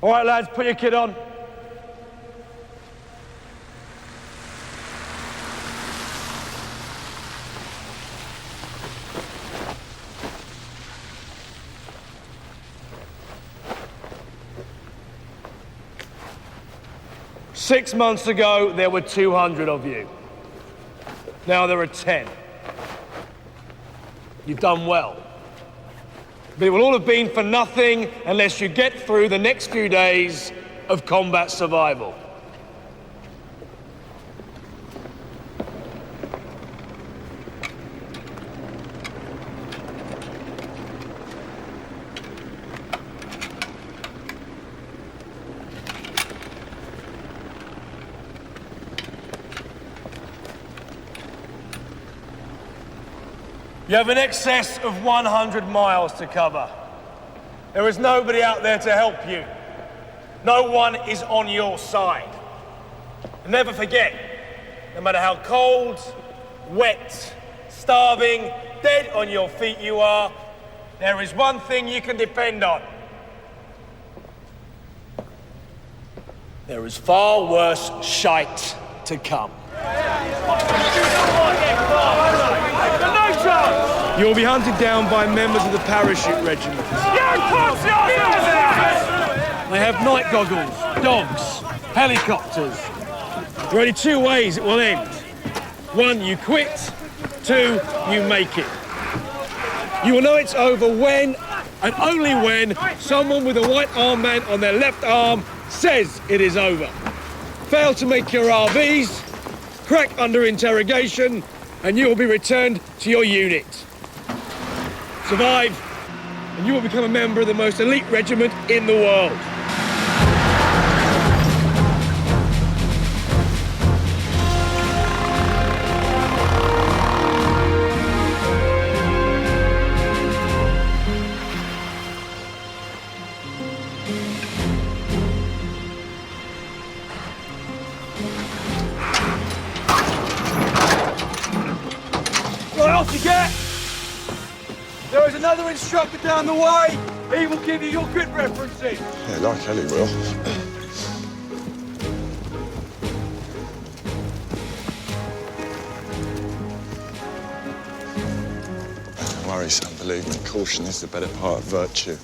All right, lads, put your kit on. Six months ago, there were 200 of you. Now there are 10. You've done well. But it will all have been for nothing unless you get through the next few days of combat survival. You have in excess of 100 miles to cover. There is nobody out there to help you. No one is on your side. And never forget, no matter how cold, wet, starving, dead on your feet you are, there is one thing you can depend on. There is far worse shite to come. You'll be hunted down by members of the parachute regiment. They have night goggles, dogs, helicopters. There are only two ways it will end. One, you quit. Two, you make it. You will know it's over when, and only when, someone with a white armband on their left arm says it is over. Fail to make your RVs, crack under interrogation, and you will be returned to your unit. Survive, and you will become a member of the most elite regiment in the world. Right, off you get! There is another instructor down the way. He will give you your grid references. Yeah, like Ellie will. Don't worry, son, believe me, caution is the better part of virtue.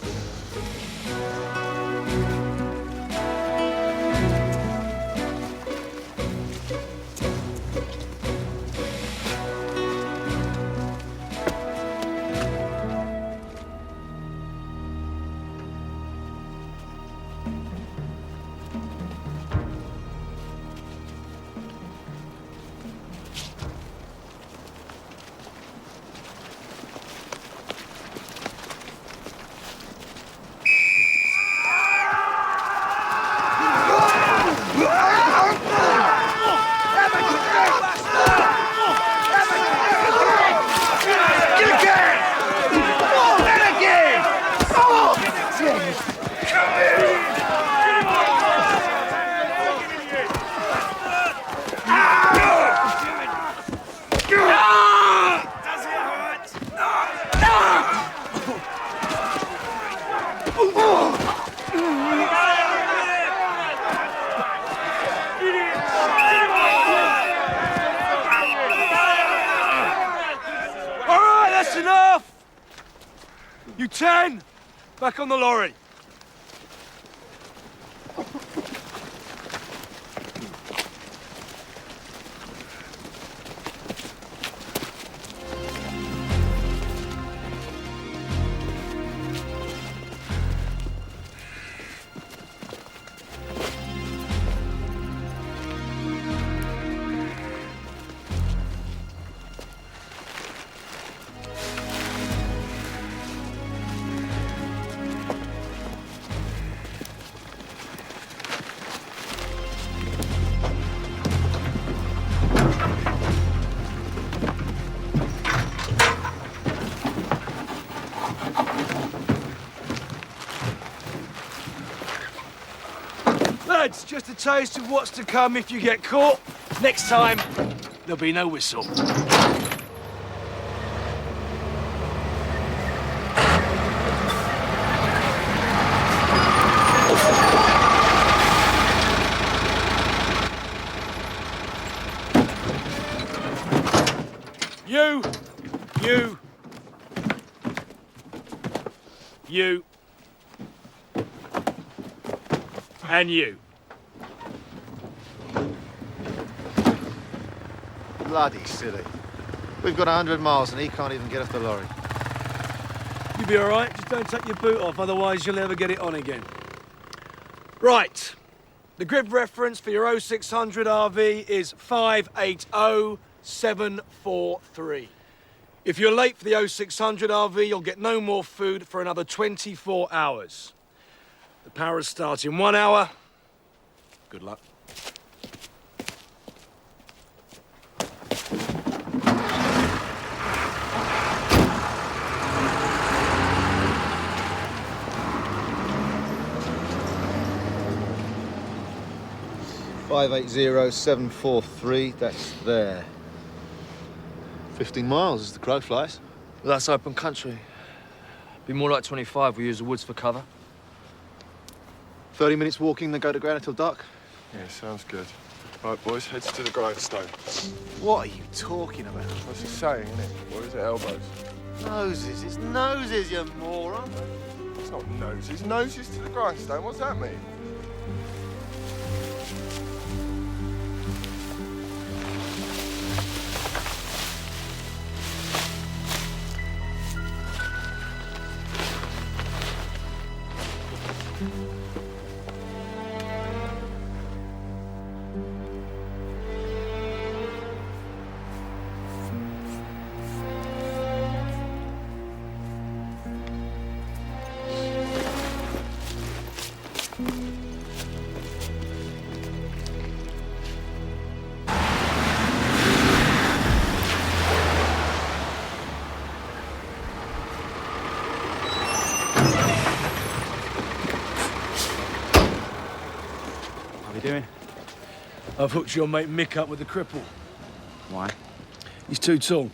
That's enough! You 10, back on the lorry. Lads, just a taste of what's to come if you get caught. Next time, there'll be no whistle. you. And you. Bloody silly. We've got 100 miles and he can't even get off the lorry. You'll be all right. Just don't take your boot off, otherwise you'll never get it on again. Right. The grid reference for your 0600 RV is 580743. If you're late for the 0600 RV, you'll get no more food for another 24 hours. The power starts in 1 hour. Good luck. $580,743, that's there. 15 miles as the crow flies. Well, that's open country. Be more like 25. We use the woods for cover. 30 minutes walking, then go to ground until dark. Yeah, sounds good. Right, boys, heads to the grindstone. What are you talking about? What's it saying, isn't it? What is it, elbows? Noses, it's noses, you moron. It's not noses. Noses to the grindstone. What's that mean? How are you doing? I've hooked your mate Mick up with the cripple. Why? He's too tall.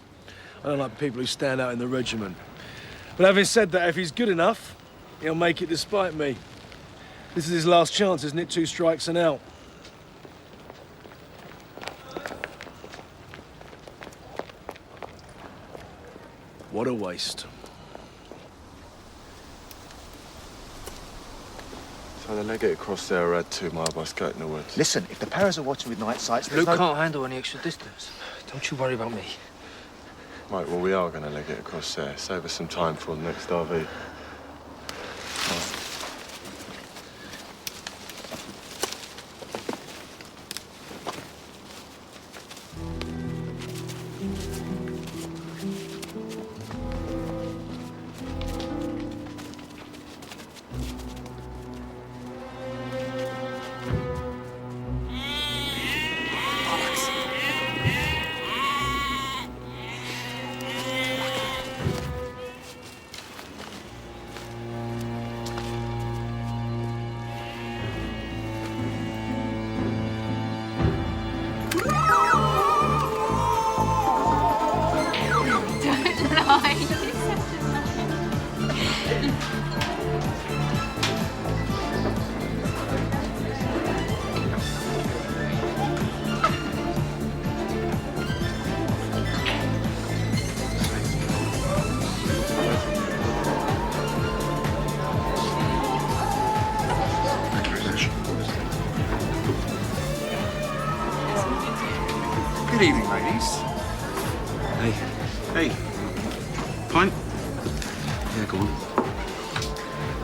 I don't like people who stand out in the regiment. But having said that, if he's good enough, he'll make it despite me. This is his last chance, isn't it? 2 strikes and out. What a waste. So they leg it across there or add 2 mile by skirting the woods. Listen, if the Paras are watching with night sights, there's Luke no... can't handle any extra distance. Don't you worry about me. Right, well, we are going to leg it across there. Save us some time for the next RV. Good evening, ladies. Hey. Hey. Pint? Yeah, go on.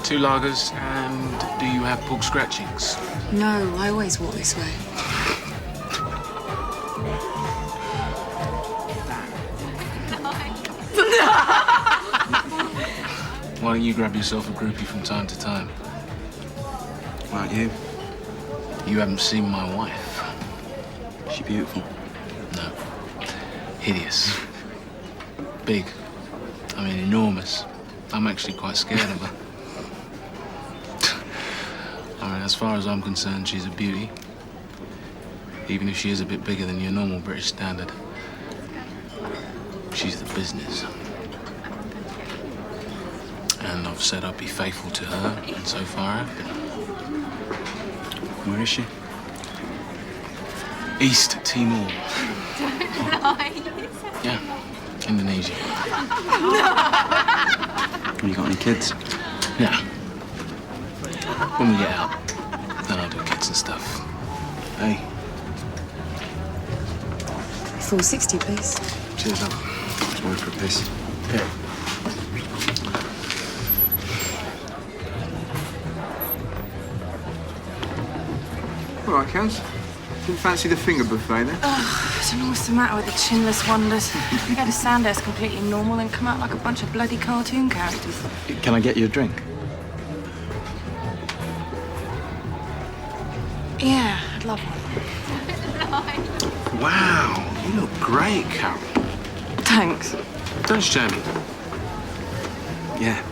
2 lagers, and do you have pork scratchings? No, I always walk this way. Why don't you grab yourself a groupie from time to time? Why don't you? You haven't seen my wife. Is she beautiful? No. Hideous. Big. I mean, enormous. I'm actually quite scared of her. I mean, as far as I'm concerned, she's a beauty. Even if she is a bit bigger than your normal British standard. She's the business. And I've said I'd be faithful to her, and so far I've been. Where is she? East Timor. Don't lie. Yeah, Indonesia. Have you got any kids? Nah. When we get out, then I'll do kids and stuff. Hey, 460, please. cheers up. Just going for a piss. yeah. All right, Kels. Didn't fancy the finger buffet then? I don't know what's the matter with the chinless wonders. We had a Sanders completely normal and come out like a bunch of bloody cartoon characters. Can I get you a drink? Yeah, I'd love one. Wow, you look great, Carol. Thanks. Don't shame me. Yeah.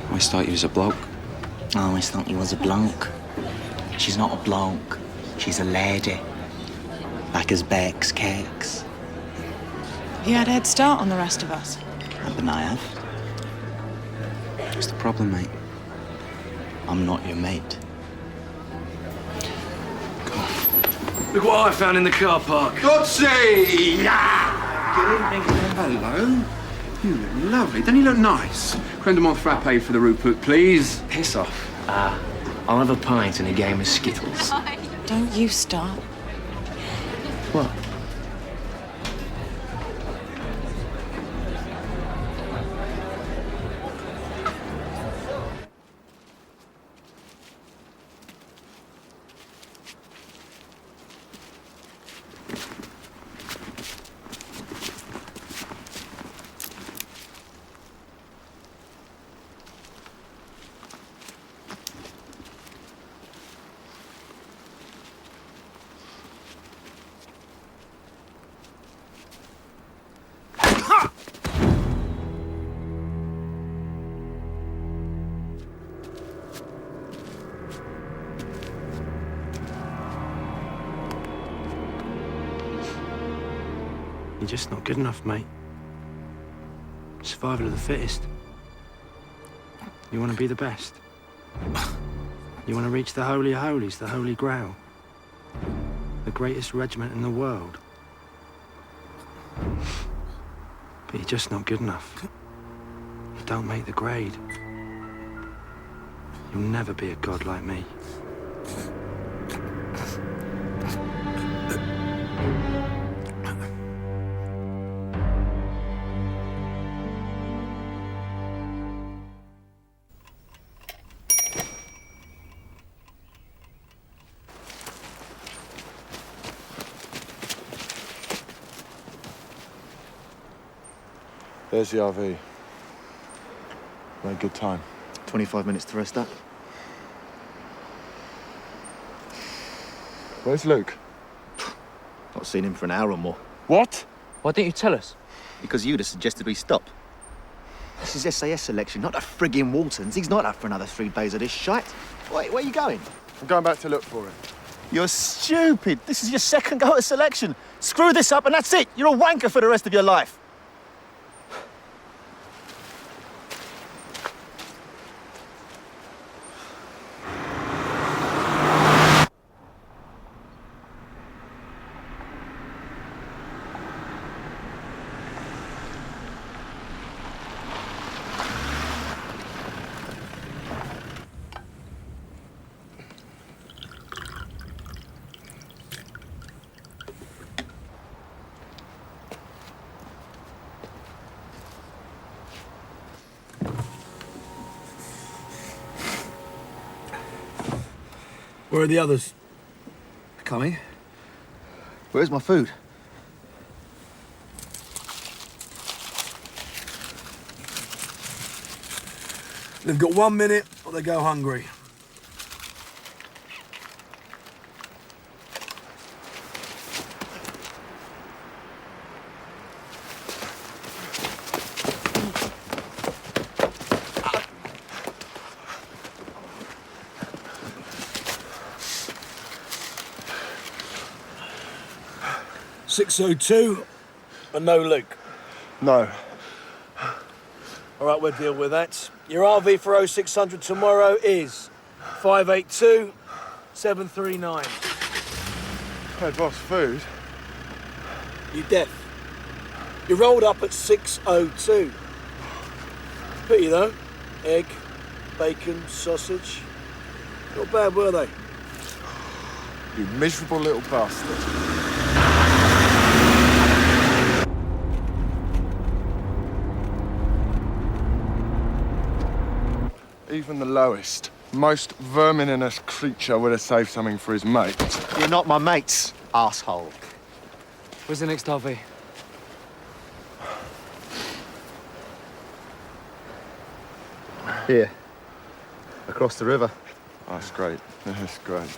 I always thought you was a bloke. I always thought he was a bloke. She's not a bloke. She's a lady. Like as bakes cakes. You had a head start on the rest of us. Happen I have. What's the problem, mate? I'm not your mate. Look what I found in the car park. Godsey! Good evening. Hello. You look lovely. Don't you look nice? Creme de menthe frappe for the Rupert, please. Piss off. I'll have a pint and a game of Skittles. Don't you start. What? You're just not good enough, mate. Survival of the fittest. You want to be the best. You want to reach the Holy of Holies, the Holy Grail. The greatest regiment in the world. But you're just not good enough. You don't make the grade. You'll never be a god like me. There's the RV. Made good time. 25 minutes to rest up. Where's Luke? Not seen him for an hour or more. What? Why didn't you tell us? Because you'd have suggested we stop. This is SAS selection, not a friggin' Waltons. He's not up for another 3 days of this shite. Wait, where are you going? I'm going back to look for him. You're stupid. This is your second go at selection. Screw this up and that's it. You're a wanker for the rest of your life. Where are the others? Coming. Where's my food? They've got 1 minute or they go hungry. .602 and no Luke. No. All right, we'll deal with that. Your RV for 0600 tomorrow is 582 739. Hey, boss, food? You deaf? You rolled up at 602. Pity though. Egg, bacon, sausage. Not bad, were they? You miserable little bastard. Even the lowest, most verminous creature would have saved something for his mate. You're not my mates, asshole. Where's the next RV? Here. Across the river. Oh, that's great. That's great.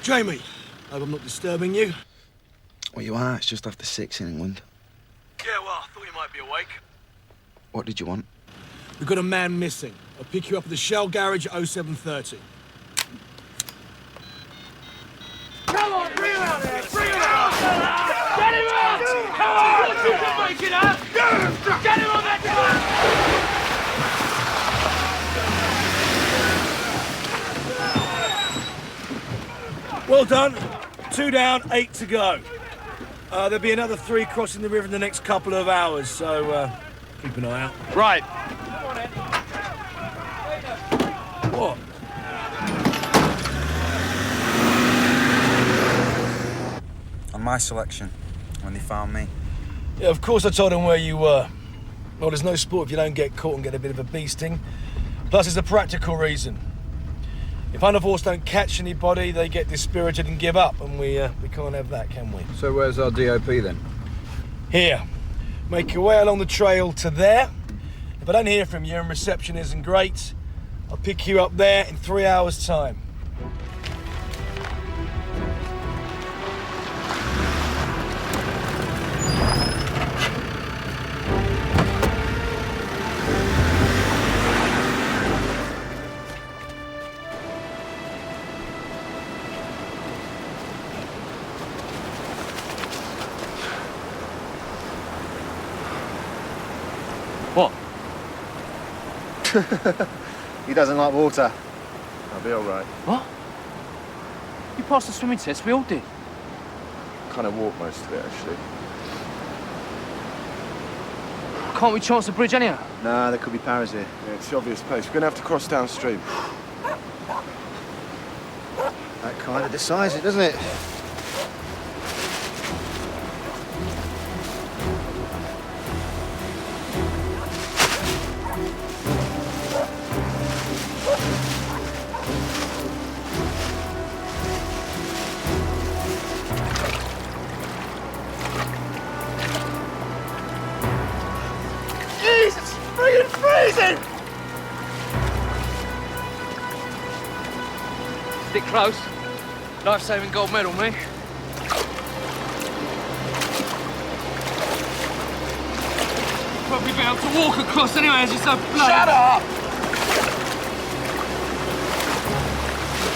Jamie, hope I'm not disturbing you. Well, you are. It's just after 6 in England. Yeah, well, I thought you might be awake. What did you want? We've got a man missing. I'll pick you up at the Shell garage at 0730. Come on, bring him out there! Bring him out! Get him out! Come on! You can make it up! Get him on that truck! Well done. 2 down, 8 to go. There'll be another 3 crossing the river in the next couple of hours, so keep an eye out. Right. What? On my selection, when they found me. Yeah, of course I told him where you were. Well, there's no sport if you don't get caught and get a bit of a bee sting. Plus, there's a practical reason. If Underforce don't catch anybody, they get dispirited and give up, and we can't have that, can we? So where's our DOP then? Here. Make your way along the trail to there. If I don't hear from you and reception isn't great, I'll pick you up there in 3 hours' time. What? He doesn't like water. I'll be all right. What? You passed the swimming test, we all did. Kind of walked most of it, actually. Can't we chance the bridge anyhow? Nah, there could be paras here. Yeah, it's the obvious place. We're gonna have to cross downstream. That kind of decides it, doesn't it? Jesus! Friggin' freezing! Stick close. Life-saving gold medal, me. Probably be able to walk across anyway as you're so bloody... Shut up!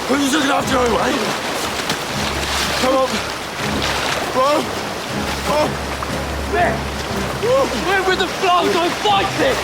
Who's just looking after you anyway? Come on! Bro! Oh! There! We're with the flow, don't fight it!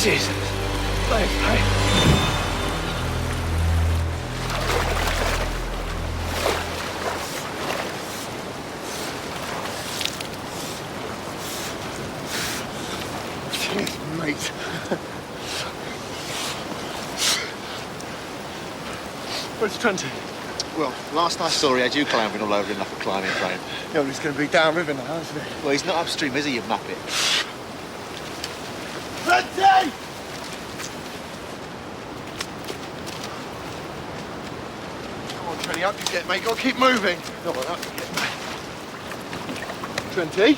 Jesus. Thanks, mate. Cheers, mate. Where's Trenty? Well, last I saw, he had you clambering all over him like a climbing frame. Yeah, well, he's going to be downriver now, isn't he? Well, he's not upstream, is he, you muppet? Trenty! Come on, Trenty, up you get, mate. Got to keep moving. Not like that. Trenty?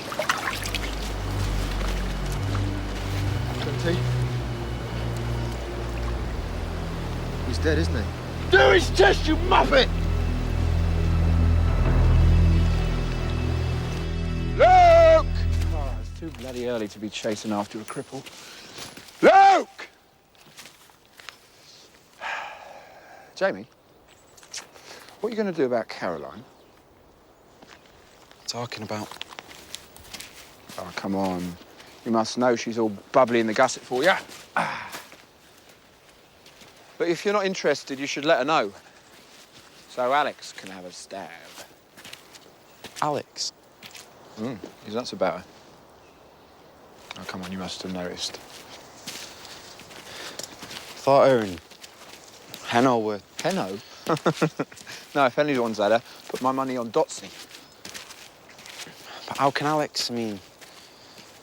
Trenty? He's dead, isn't he? Do his test, you muppet! Luke! Oh, it's too bloody early to be chasing after a cripple. Luke! Jamie, what are you going to do about Caroline? Talking about. Oh, come on. You must know she's all bubbly in the gusset for you. But if you're not interested, you should let her know. So Alex can have a stab. Alex? He's nuts about her. Oh, come on, you must have noticed. Thought her and Henno were. Henno? No, if anyone's had her, put my money on Dotsy. But how can Alex? I mean,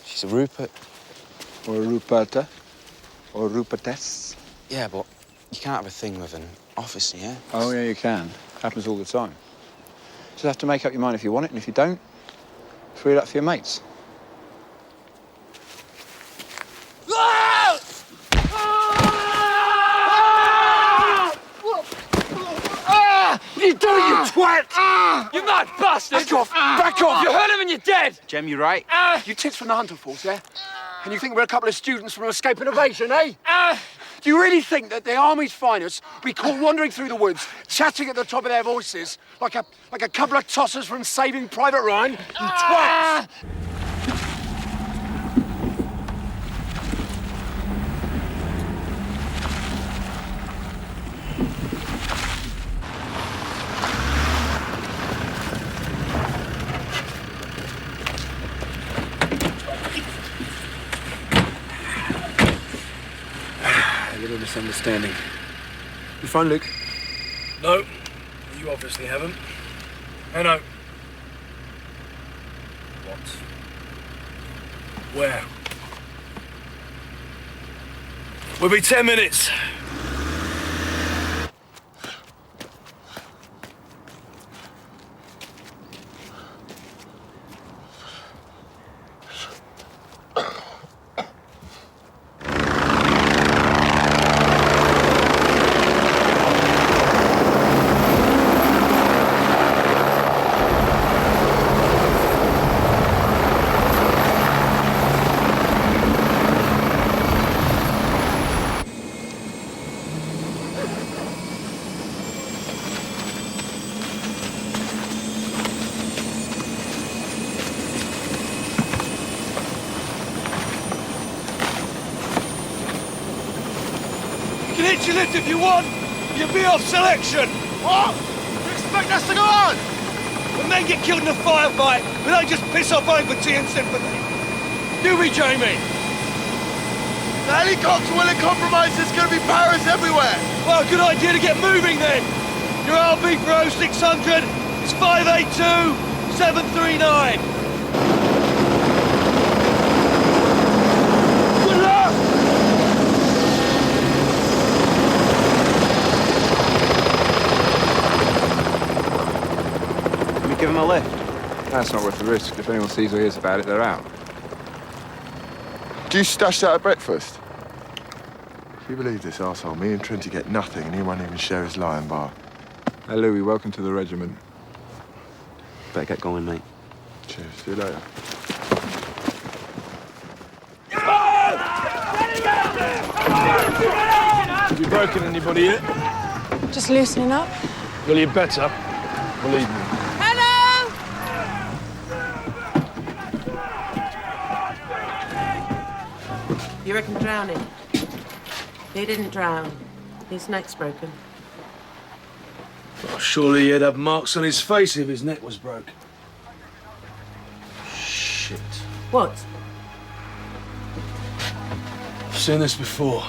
she's a Rupert. Or a Ruperta. Or a Rupertess. Yeah, but you can't have a thing with an officer, yeah? Oh, yeah, you can. Happens all the time. Just have to make up your mind if you want it, and if you don't, free it up for your mates. What are you doing, you twat? You mad bastard! Back off! Back off! You heard him and you're dead! Jem, you right? You tits from the Hunter Force, yeah? And you think we're a couple of students from Escape Innovation, eh? Do you really think that the Army's finest will be caught wandering through the woods, chatting at the top of their voices, like a couple of tossers from Saving Private Ryan? You twats! A little misunderstanding. You phone Luke? No, you obviously haven't. Henno. What? Where? We'll be 10 minutes. You can hit your lift if you want. You'll be off selection. What? You expect us to go on? When men get killed in a firefight, we don't just piss off empathy and sympathy. Do we, Jamie? The helicopter will compromise. There's going to be Paris everywhere. Well, good idea to get moving then. Your RB for 0600 is 582 739. Good luck! Can we give him a lift? That's not worth the risk. If anyone sees or hears about it, they're out. Do you stash that at breakfast? If you believe this arsehole, me and Trenty get nothing and he won't even share his lion bar. Hey, Louis, welcome to the regiment. Better get going, mate. Cheers. See you later. Have you broken anybody yet? Just loosening up. Well, you better. Believe me. Hello! You reckon drowning? He didn't drown. His neck's broken. Well, surely he'd have marks on his face if his neck was broke. Shit. What? I've seen this before.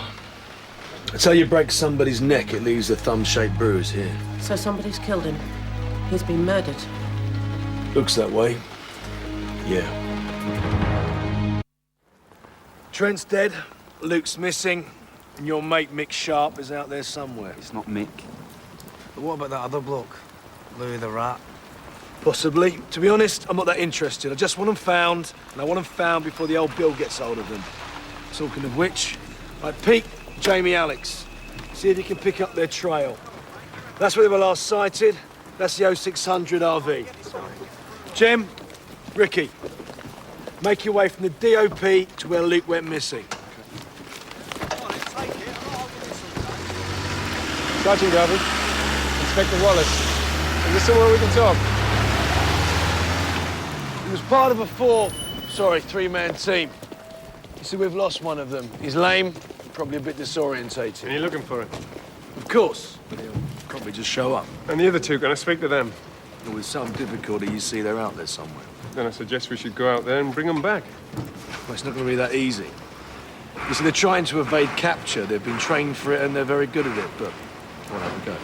That's how you break somebody's neck, it leaves a thumb-shaped bruise here. So somebody's killed him. He's been murdered. Looks that way. Yeah. Trent's dead, Luke's missing, and your mate Mick Sharp is out there somewhere. It's not Mick. But what about that other bloke? Louis the Rat? Possibly. To be honest, I'm not that interested. I just want them found, and I want them found before the old Bill gets hold of them. Talking of which, right, Pete, Jamie, Alex, see if you can pick up their trail. That's where they were last sighted. That's the 0600 RV. Jem, Ricky, make your way from the DOP to where Luke went missing. Sergeant Garvey, Inspector Wallace, is this somewhere we can talk? He was part of a three-man team. You see, we've lost one of them. He's lame, probably a bit disorientated. And you're looking for him? Of course, but he'll probably just show up. And the other two, gonna speak to them? And with some difficulty, you see they're out there somewhere. Then I suggest we should go out there and bring them back. Well, it's not going to be that easy. You see, they're trying to evade capture. They've been trained for it and they're very good at it, but we'll have a go.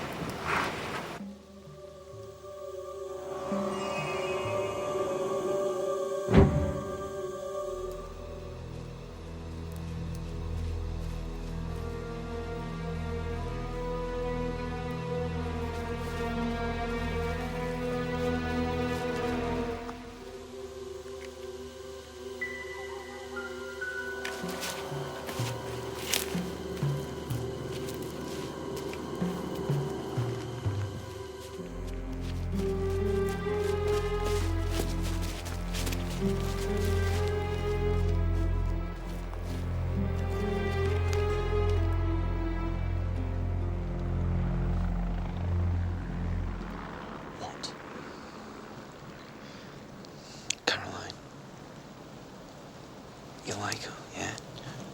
You like her, yeah?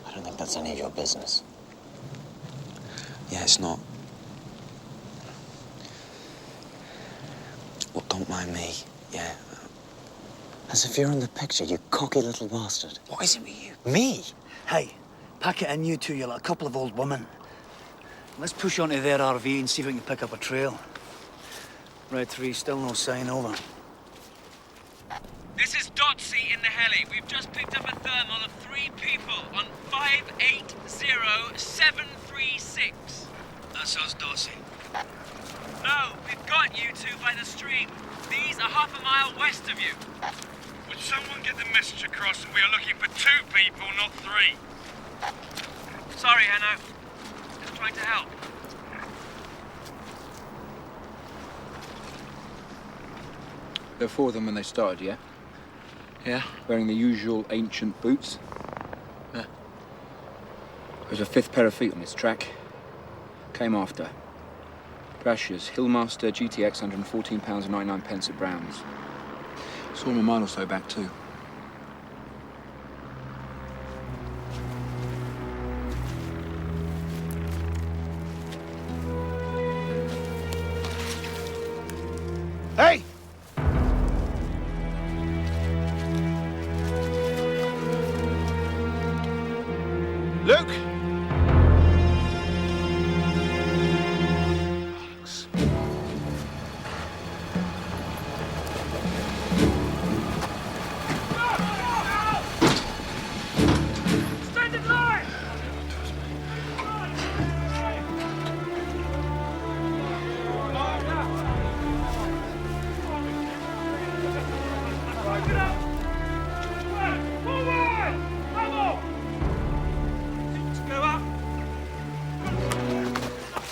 I don't think that's any of your business. Yeah, it's not. Well, don't mind me, yeah? As if you're in the picture, you cocky little bastard. What is it with you? Me? Hey, pack it in, you two. You're like a couple of old women. Let's push onto their RV and see if we can pick up a trail. Red 3, still no sign, over. This is Dotsy in the heli. We've just picked up a thermal of 3 people on 580736. That's us, Dotsy. No, we've got you two by the stream. These are half a mile west of you. Would someone get the message across that we are looking for 2 people, not 3? Sorry, Hanno. Just trying to help. There were 4 of them when they started, yeah? Yeah? Wearing the usual ancient boots. Yeah. There's a 5th pair of feet on this track. Came after. Brashia's Hillmaster GTX, £114.99 at Brown's. Saw him a mile or so back too. Hey! Luke!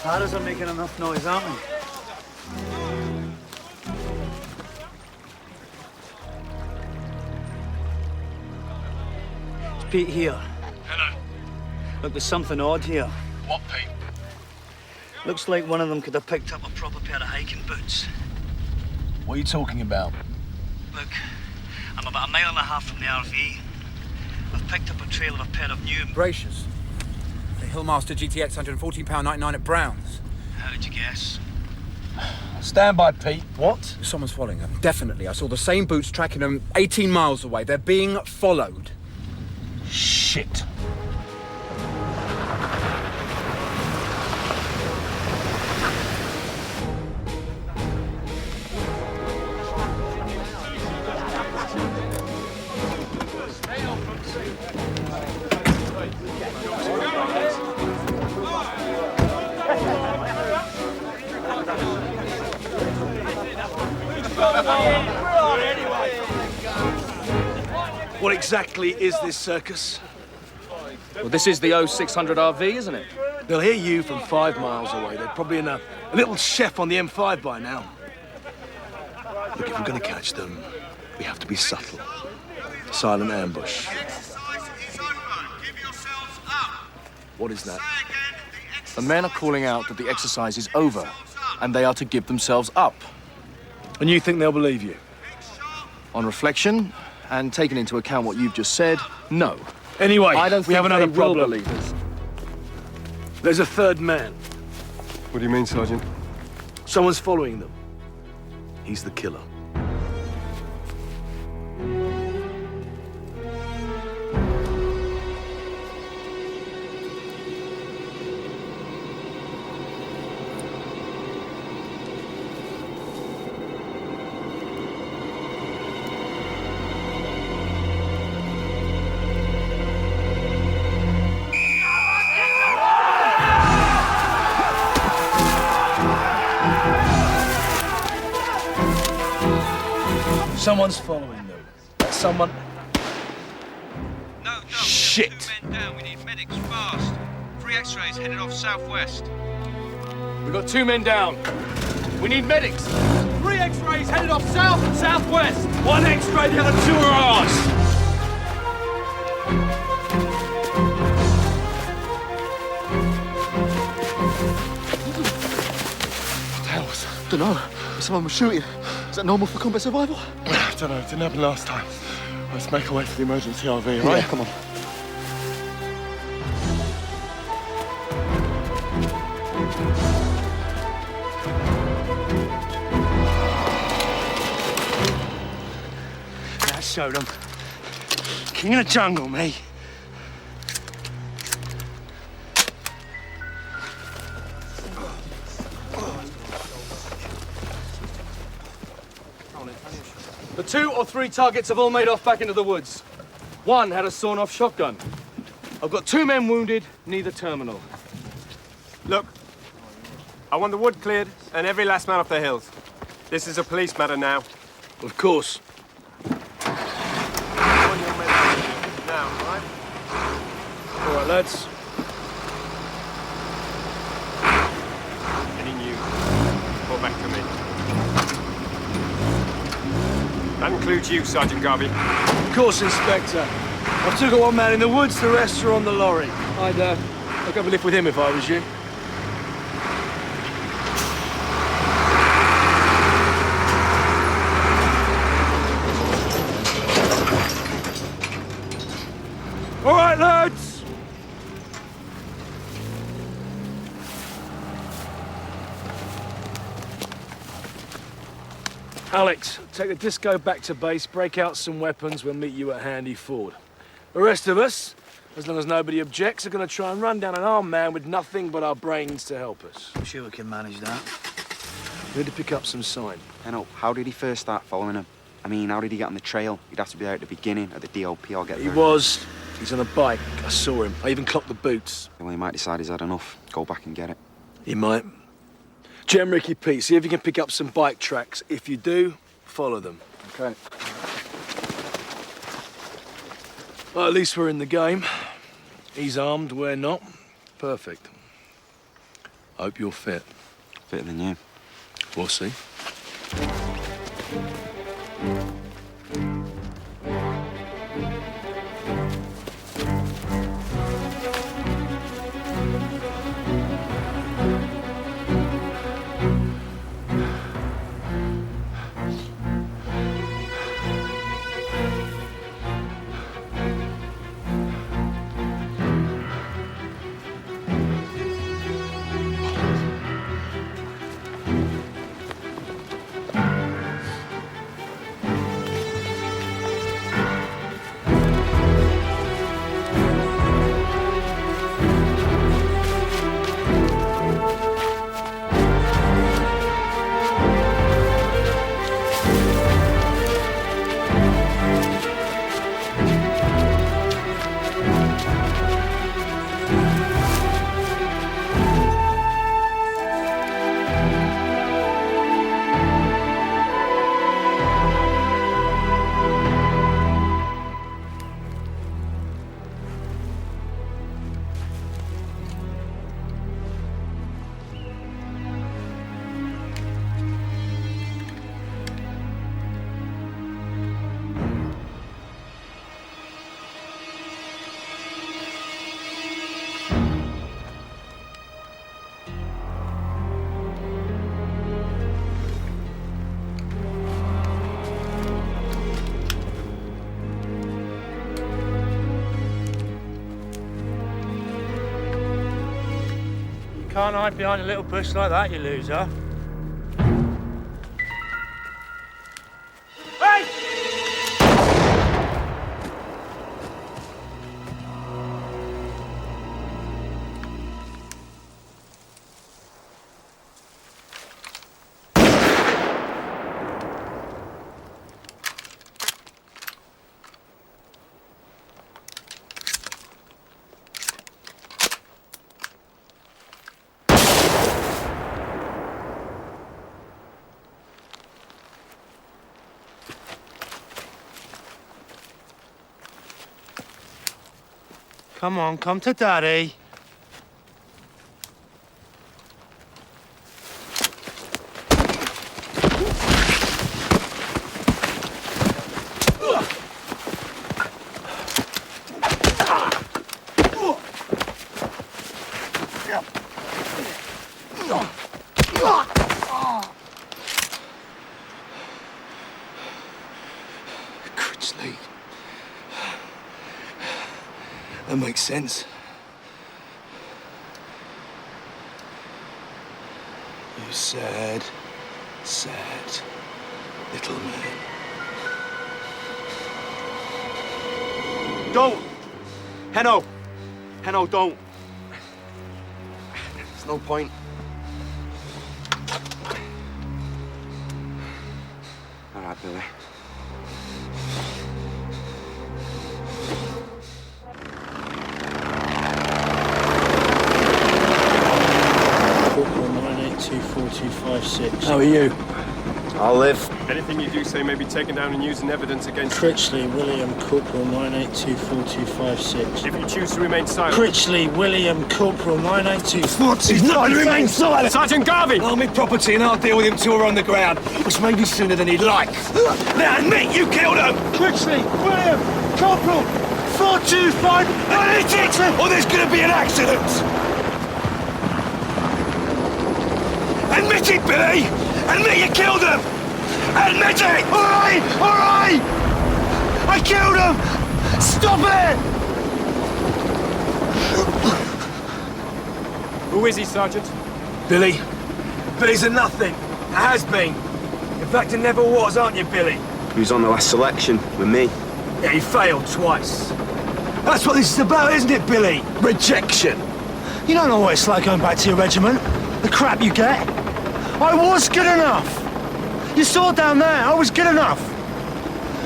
Padders are making enough noise, aren't they? It's Pete here. Hello. Look, there's something odd here. What, Pete? Looks like one of them could have picked up a proper pair of hiking boots. What are you talking about? Look, I'm about 1.5 miles from the RV. I've picked up a trail of a pair of new... Bracious. They Hillmaster GTX, £114.99 at Brown's. How did you guess? Stand by, Pete. What? Someone's following them. Definitely. I saw the same boots tracking them 18 miles away. They're being followed. Shit. What exactly is this circus? Well, this is the 0600 RV, isn't it? They'll hear you from 5 miles away. They're probably in a little chef on the M5 by now. Look, if we're going to catch them, we have to be subtle. Silent ambush. What is that? The men are calling out that the exercise is over, and they are to give themselves up. And you think they'll believe you? On reflection, and taking into account what you've just said, no. Anyway, I don't we have think another they will problem. believe us. There's a third man. What do you mean, Sergeant? Someone's following them. He's the killer. Someone's following them. Someone... No, Shit! 2 men down. We need medics fast. 3 X-rays headed off southwest. We've got 2 men down. We need medics. 3 X-rays headed off south and southwest. 1 X-ray, the other 2 are ours. What the hell was that? Dunno. Someone was shooting. Is that normal for combat survival? I don't know, it didn't happen last time. Let's make our way to the emergency RV, right? Yeah, come on. That showed them. King of the jungle, me. The 2 or 3 targets have all made off back into the woods. 1 had a sawn-off shotgun. I've got 2 men wounded, neither terminal. Look, I want the wood cleared and every last man off the hills. This is a police matter now. Of course. Now, right? All right, lads. Any news? Report back to me. That includes you, Sergeant Garvey. Of course, Inspector. I've still got 1 man in the woods, the rest are on the lorry. I'd go have a lift with him if I was you. All right, lads! Alex, take the disco back to base, break out some weapons, we'll meet you at Handy Ford. The rest of us, as long as nobody objects, are going to try and run down an armed man with nothing but our brains to help us. I'm sure we can manage that. We need to pick up some sign. I know. How did he first start following him? I mean, how did he get on the trail? He'd have to be there at the beginning of the DOP or get He there. was. He's on a bike. I saw him. I even clocked the boots. Well, he might decide he's had enough. Go back and get it. He might. Gem Ricky Pete, see if you can pick up some bike tracks. If you do, follow them. Okay. Well, at least we're in the game. He's armed, we're not. Perfect. Hope you're fit. Fitter than you. We'll see. Can't hide behind a little bush like that, you loser. Hey! Come on, come to Daddy. Critchley. That makes sense. You sad, sad little man. Don't! Henno! Henno, don't. There's no point. All right, Billy. Corporal 9824256. How are you? I'll live. Anything you do say may be taken down and used in evidence against you. Critchley William Corporal 9824256. If you choose to remain silent. Critchley William Corporal 982. What? He's not going to remain silent! Sergeant Garvey! Army property and I'll deal with him till we're on the ground, which may be sooner than he'd like. Now admit you killed him! Critchley William Corporal 425. Admit it! Or there's going to be an accident! Admit it, Billy! Admit you killed him! Admit it! All right! All right! I killed him! Stop it! Who is he, Sergeant? Billy. Billy's a nothing. Has been. In fact, he never was, aren't you, Billy? He was on the last selection with me. Yeah, he failed twice. That's what this is about, isn't it, Billy? Rejection. You don't know what it's like going back to your regiment. The crap you get. I was good enough. You saw down there, I was good enough.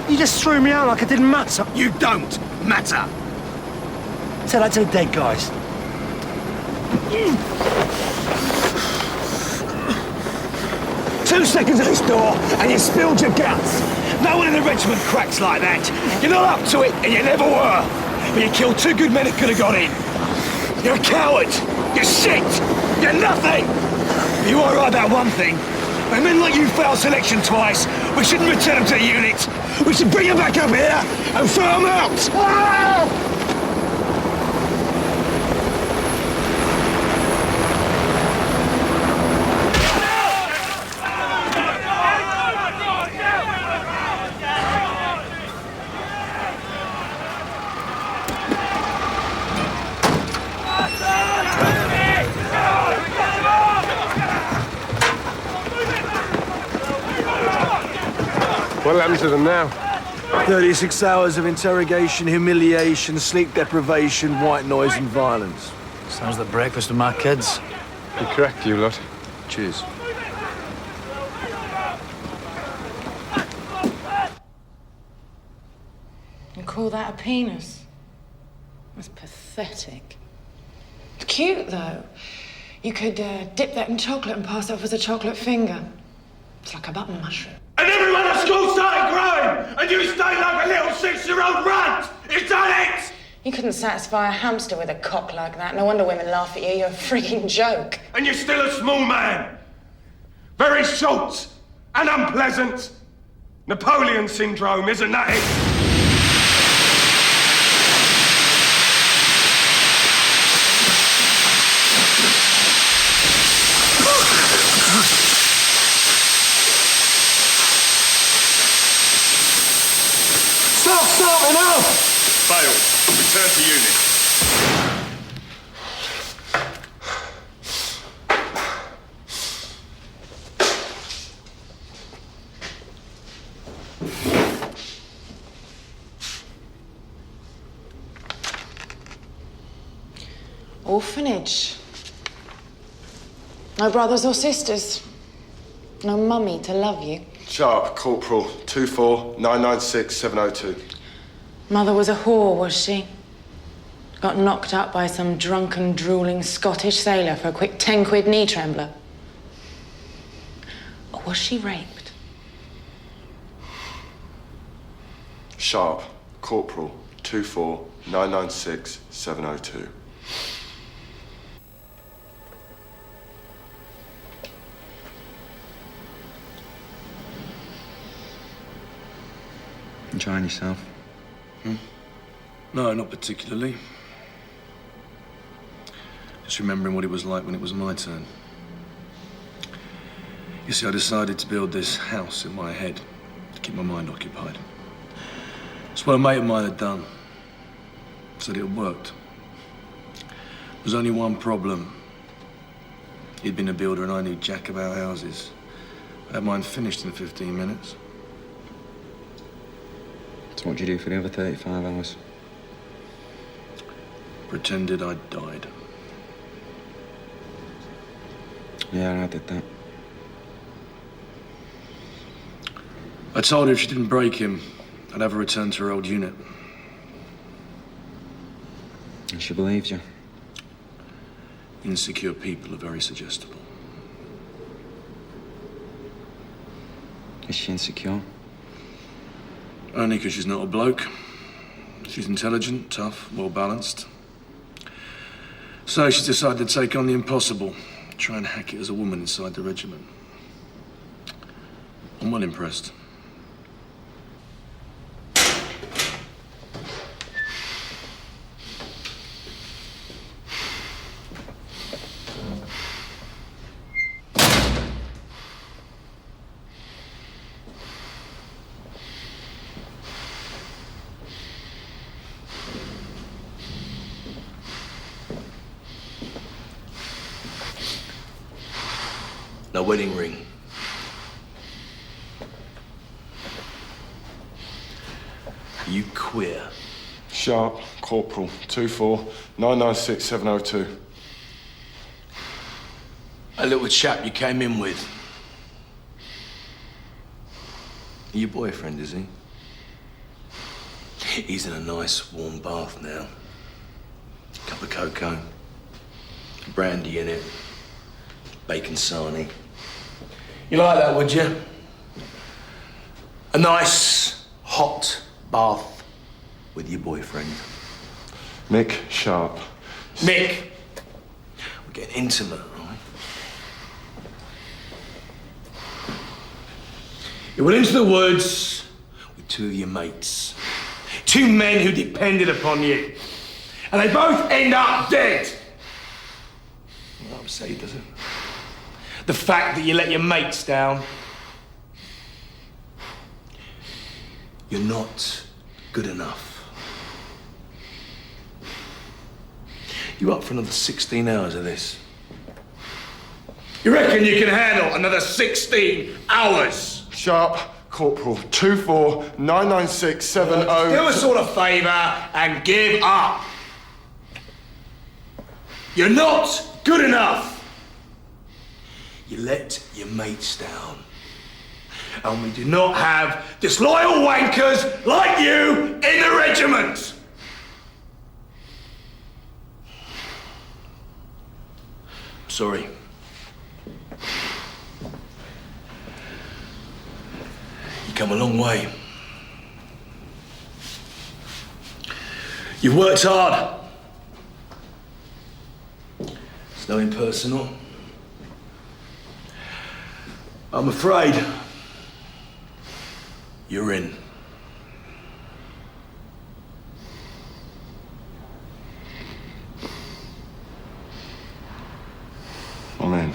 You just threw me out like it didn't matter. You don't matter. Tell that to the dead guys. 2 seconds at this door, and you spilled your guts. No one in the regiment cracks like that. You're not up to it, and you never were. But you killed 2 good men who could have got in. You're a coward. You're shit. You're nothing. But you are right about one thing. When men like you fail selection twice, we shouldn't return them to the unit. We should bring them back up here and throw them out. Ah! What'll happen to them now? 36 hours of interrogation, humiliation, sleep deprivation, white noise and violence. Sounds like breakfast with my kids. You're correct, you lot. Cheers. You call that a penis? That's pathetic. It's cute, though. You could dip that in chocolate and pass it off as a chocolate finger. It's like a button mushroom. And everyone at school started growing, and you stayed like a little 6-year-old runt! Is that it? You couldn't satisfy a hamster with a cock like that. No wonder women laugh at you. You're a freaking joke. And you're still a small man. Very short and unpleasant. Napoleon syndrome, isn't that it? Stop, enough! Failed. Return to unit. Orphanage. No brothers or sisters. No mummy to love you. Sharp, Corporal, 24996-702. Mother was a whore, was she? Got knocked up by some drunken, drooling Scottish sailor for a quick 10-quid knee trembler. Or was she raped? Sharp, Corporal, 24996-702. Enjoying yourself? No, not particularly. Just remembering what it was like when it was my turn. You see, I decided to build this house in my head to keep my mind occupied. It's what a mate of mine had done. Said it had worked. There was only one problem. He'd been a builder and I knew jack about houses. I had mine finished in 15 minutes. So what'd you do for the other 35 hours? Pretended I'd died. Yeah, I did that. I told her if she didn't break him, I'd have her return to her old unit. And she believed you? Insecure people are very suggestible. Is she insecure? Only because she's not a bloke. She's intelligent, tough, well-balanced. So she's decided to take on the impossible, try and hack it as a woman inside the regiment. I'm well impressed. No wedding ring. You queer? Sharp, Corporal, 24996-702. A little chap you came in with. Your boyfriend, is he? He's in a nice warm bath now. Cup of cocoa, brandy in it, bacon sarnie. You like that, would you? A nice, hot bath with your boyfriend. Mick Sharp. Mick! We're getting intimate, right? You went into the woods with two of your mates. Two men who depended upon you. And they both end up dead. Well, upset you, does it? The fact that you let your mates down. You're not good enough. You up for another 16 hours of this? You reckon you can handle another 16 hours? Sharp, Corporal, 24996-702. Do a sort of favour and give up. You're not good enough. You let your mates down. And we do not have disloyal wankers like you in the regiment. Sorry. You come a long way. You've worked hard. It's nothing personal. I'm afraid you're in. I'm in.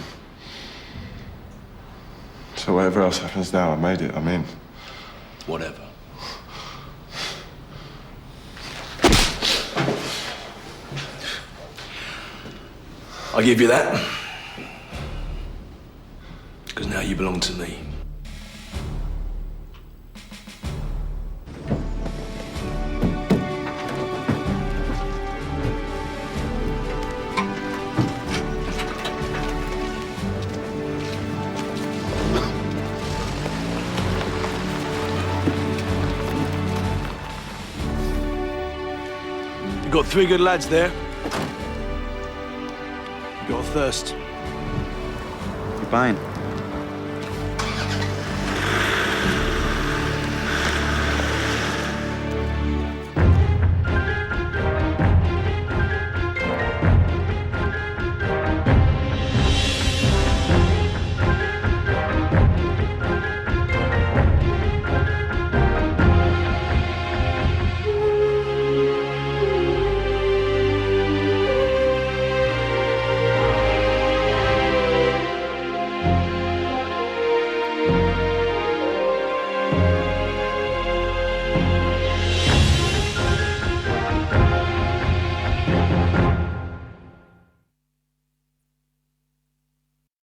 So whatever else happens now, I made it. I'm in. Whatever. I'll give you that. Because now you belong to me. got 3 good lads there. You got a thirst. You're buying.